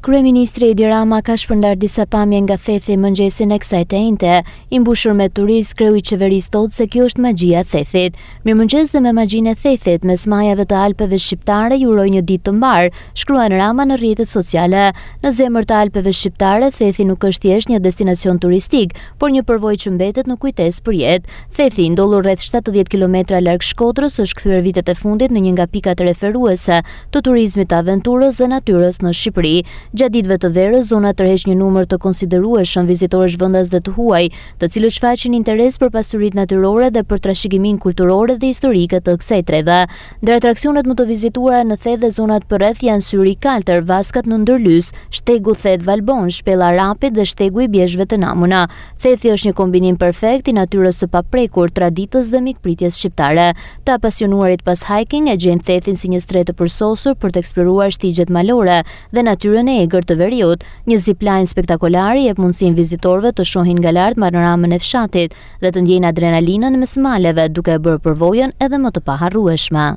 Kryeministri Edi Rama ka shpërndar disa pamje nga thethi mëngjesin e kësaj të njëjte, i mbushur me turist. Kreu i qeverisë thotë se kjo është magjia e thethit. Mirëmëngjes dhe me magjinë e thethit, mes majave të Alpeve shqiptare ju uroj një ditë të mbar, shkruan Rama në rrjetet sociale. Në zemër të Alpeve shqiptare, thethi nuk është thjesht një destinacion turistik, por një përvojë që mbetet në kujtesë për jetë. Thethi, ndolur rreth 70 kilometra larg Shkodrës, është kthyer vitet e fundit në një nga pikat referuese të turizmit të aventurës dhe natyrës në Shqipëri. Gjatë ditëve të verës, zona tërheq një numër të konsiderueshëm vizitorësh vendas dhe të huaj, të cilët shfaqin interes për pasuritë natyrore dhe për trashëgiminë kulturore dhe historike të kësaj treve. Ndër atraksionet më të vizituara në Thet dhe zonat përreth janë Syri i Kaltër, Vaskat në Ndërlys, Shtegu Thet Valbon, Shpella Rapit dhe Shtegu i Bjeshkëve të Namuna. Thethi është një kombinim perfekt i natyrës së paprekur, traditës dhe mikpritjes shqiptare. Të apasionuarit pas hiking e gjejnë Thethin si një stret të përsosur për të eksploruar shtigjet malore dhe natyrën e egër të veriut. Një zipline spektakolari jep mundësinë vizitorëve të shohin nga lart panoramën e fshatit dhe të ndjejnë adrenalinën mes maleve, duke e bërë përvojën edhe më të paharrueshme.